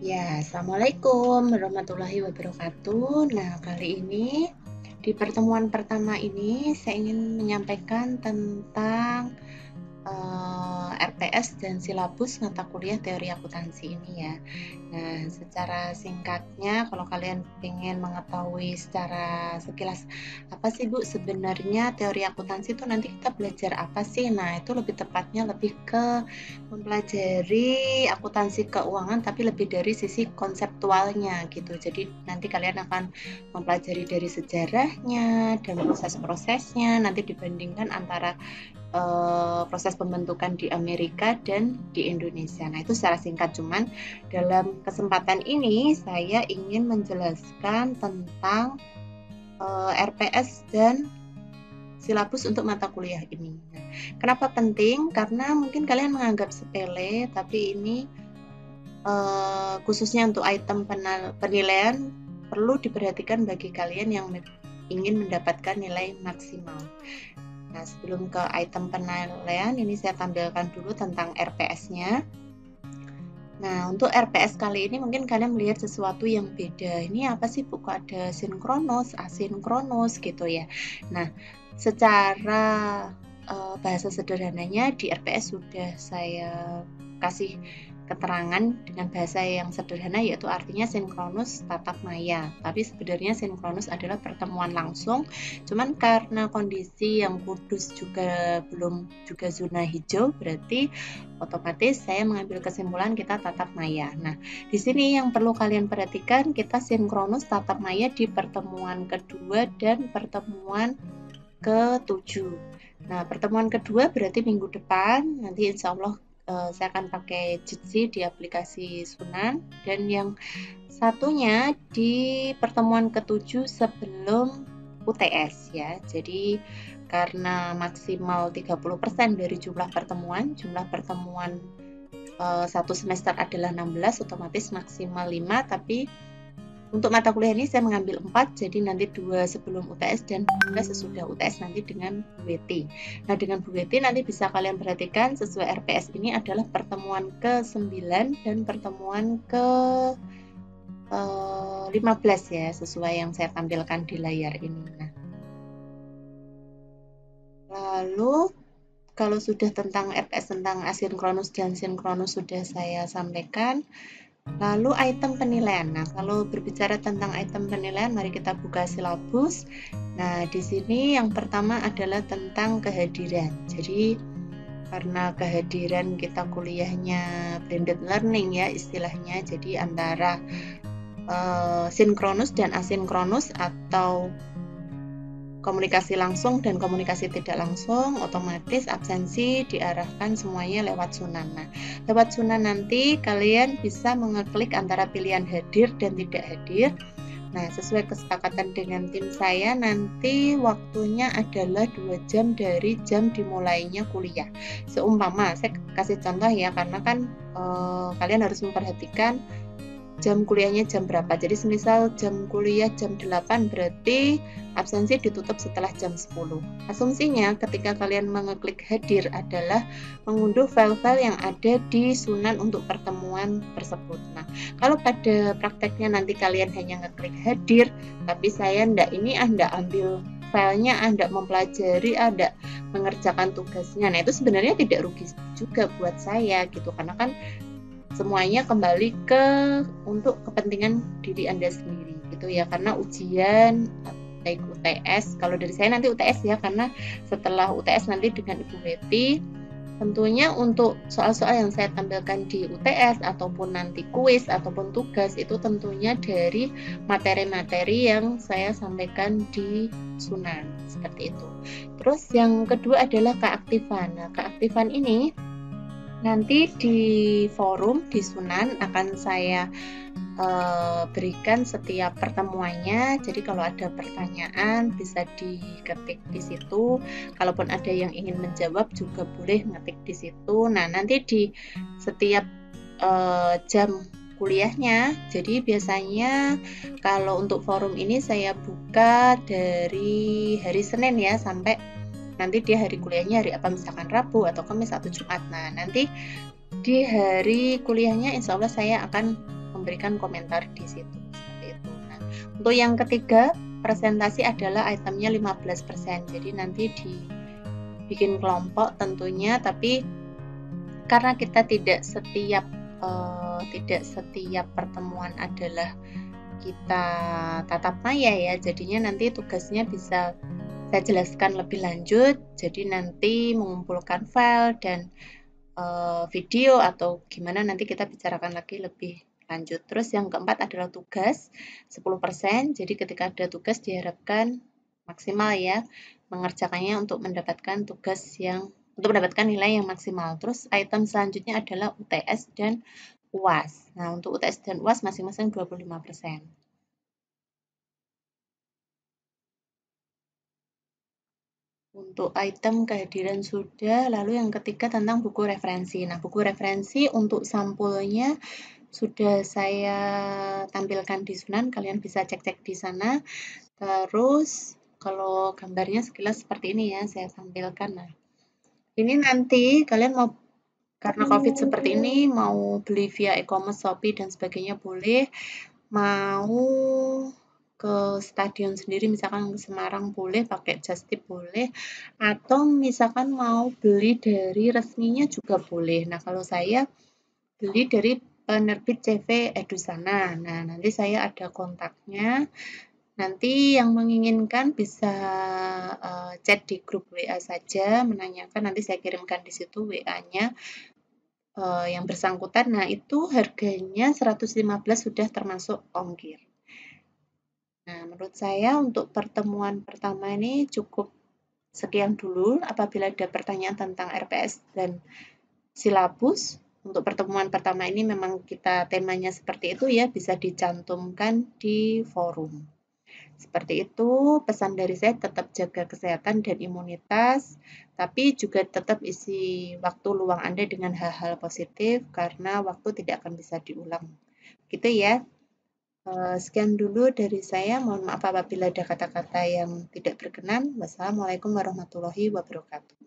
Ya, Assalamualaikum warahmatullahi wabarakatuh. Nah, kali ini di pertemuan pertama ini saya ingin menyampaikan tentang RPS dan silabus mata kuliah teori akuntansi ini ya. Nah, secara singkatnya, kalau kalian ingin mengetahui secara sekilas, apa sih Bu sebenarnya teori akuntansi itu nanti kita belajar apa sih? Nah, itu lebih tepatnya lebih ke mempelajari akuntansi keuangan, tapi lebih dari sisi konseptualnya gitu. Jadi nanti kalian akan mempelajari dari sejarahnya dan proses-prosesnya, nanti dibandingkan antara proses pembentukan di Amerika dan di Indonesia. Nah, itu secara singkat, cuman dalam kesempatan ini saya ingin menjelaskan tentang RPS dan silabus untuk mata kuliah ini. Nah, kenapa penting? Karena mungkin kalian menganggap sepele, tapi ini khususnya untuk item penilaian perlu diperhatikan bagi kalian yang ingin mendapatkan nilai maksimal. Nah, sebelum ke item penilaian, ini saya tampilkan dulu tentang RPS-nya. Nah, untuk RPS kali ini mungkin kalian melihat sesuatu yang beda. Ini apa sih Bu? Kok ada sinkronus, asinkronus gitu ya. Nah, secara bahasa sederhananya di RPS sudah saya kasih keterangan dengan bahasa yang sederhana, yaitu artinya sinkronus tatap maya. Tapi sebenarnya sinkronus adalah pertemuan langsung, cuman karena kondisi yang Kudus juga belum juga zona hijau, berarti otomatis saya mengambil kesimpulan kita tatap maya. Nah, di sini yang perlu kalian perhatikan, kita sinkronus tatap maya di pertemuan kedua dan pertemuan ke-7. Nah, pertemuan kedua berarti minggu depan, nanti insya Allah saya akan pakai Jitsi di aplikasi Sunan, dan yang satunya di pertemuan ke-7 sebelum UTS ya. Jadi karena maksimal 30% dari jumlah pertemuan satu semester adalah 16, otomatis maksimal 5, tapi untuk mata kuliah ini saya mengambil 4, jadi nanti 2 sebelum UTS dan 2 sesudah UTS nanti dengan Bu Weti. Nah, dengan Bu Weti nanti bisa kalian perhatikan sesuai RPS ini adalah pertemuan ke-9 dan pertemuan ke-15 ya, sesuai yang saya tampilkan di layar ini. Nah, lalu kalau sudah tentang RPS, tentang asinkronus dan sinkronus sudah saya sampaikan. Lalu item penilaian. Nah, kalau berbicara tentang item penilaian, mari kita buka silabus. Nah, di sini yang pertama adalah tentang kehadiran. Jadi, karena kehadiran kita kuliahnya blended learning ya istilahnya, jadi antara sinkronus dan asinkronus atau komunikasi langsung dan komunikasi tidak langsung, otomatis absensi diarahkan semuanya lewat Sunan. Nah, lewat Sunan nanti kalian bisa mengeklik antara pilihan hadir dan tidak hadir. Nah, sesuai kesepakatan dengan tim saya, nanti waktunya adalah 2 jam dari jam dimulainya kuliah. Seumpama, saya kasih contoh ya, karena kan kalian harus memperhatikan jam kuliahnya jam berapa. Jadi semisal jam kuliah jam 8, berarti absensi ditutup setelah jam 10. Asumsinya ketika kalian mengeklik hadir adalah mengunduh file-file yang ada di Sunan untuk pertemuan tersebut. Nah, kalau pada prakteknya nanti kalian hanya ngeklik hadir, tapi saya ndak ambil filenya, ndak mempelajari, ndak mengerjakan tugasnya. Nah, itu sebenarnya tidak rugi juga buat saya gitu, karena kan semuanya kembali untuk kepentingan diri Anda sendiri gitu ya, karena ujian baik UTS, kalau dari saya nanti UTS ya, karena setelah UTS nanti dengan Ibu Weti tentunya untuk soal-soal yang saya tampilkan di UTS ataupun nanti kuis ataupun tugas itu tentunya dari materi-materi yang saya sampaikan di Sunan, seperti itu. Terus yang kedua adalah keaktifan. Nah, keaktifan ini nanti di forum di Sunan akan saya berikan setiap pertemuannya. Jadi kalau ada pertanyaan bisa diketik di situ. Kalaupun ada yang ingin menjawab juga boleh ngetik di situ. Nah, nanti di setiap jam kuliahnya. Jadi biasanya kalau untuk forum ini saya buka dari hari Senin ya sampai nanti dia hari kuliahnya hari apa, misalkan Rabu atau Kamis atau Jumat. Nah, nanti di hari kuliahnya insya Allah saya akan memberikan komentar di situ. Seperti itu. Nah, untuk yang ketiga, presentasi adalah itemnya 15%. Jadi nanti dibikin kelompok tentunya, tapi karena kita tidak setiap pertemuan adalah kita tatap maya ya, jadinya nanti tugasnya bisa saya jelaskan lebih lanjut. Jadi nanti mengumpulkan file dan video atau gimana nanti kita bicarakan lagi lebih lanjut. Terus yang keempat adalah tugas 10%. Jadi ketika ada tugas diharapkan maksimal ya mengerjakannya untuk mendapatkan nilai yang maksimal. Terus item selanjutnya adalah UTS dan UAS. Nah, untuk UTS dan UAS masing-masing 25%. Untuk item kehadiran sudah, lalu yang ketiga tentang buku referensi. Nah, buku referensi untuk sampulnya sudah saya tampilkan di Sunan, kalian bisa cek-cek di sana. Terus kalau gambarnya sekilas seperti ini ya, saya tampilkan. Nah, ini nanti kalian mau, karena COVID seperti ini, mau beli via e-commerce, Shopee, dan sebagainya boleh. Mau ke stadion sendiri, misalkan ke Semarang boleh, pakai just tip boleh. Atau misalkan mau beli dari resminya juga boleh. Nah, kalau saya beli dari penerbit CV Edusana. Nah, nanti saya ada kontaknya. Nanti yang menginginkan bisa chat di grup WA saja, menanyakan, nanti saya kirimkan di situ WA-nya yang bersangkutan. Nah, itu harganya 115 sudah termasuk ongkir. Nah, menurut saya untuk pertemuan pertama ini cukup sekian dulu. Apabila ada pertanyaan tentang RPS dan silabus, untuk pertemuan pertama ini memang kita temanya seperti itu ya, bisa dicantumkan di forum. Seperti itu, pesan dari saya tetap jaga kesehatan dan imunitas, tapi juga tetap isi waktu luang Anda dengan hal-hal positif karena waktu tidak akan bisa diulang. Gitu ya. Sekian dulu dari saya. Mohon maaf apabila ada kata-kata yang tidak berkenan. Wassalamualaikum warahmatullahi wabarakatuh.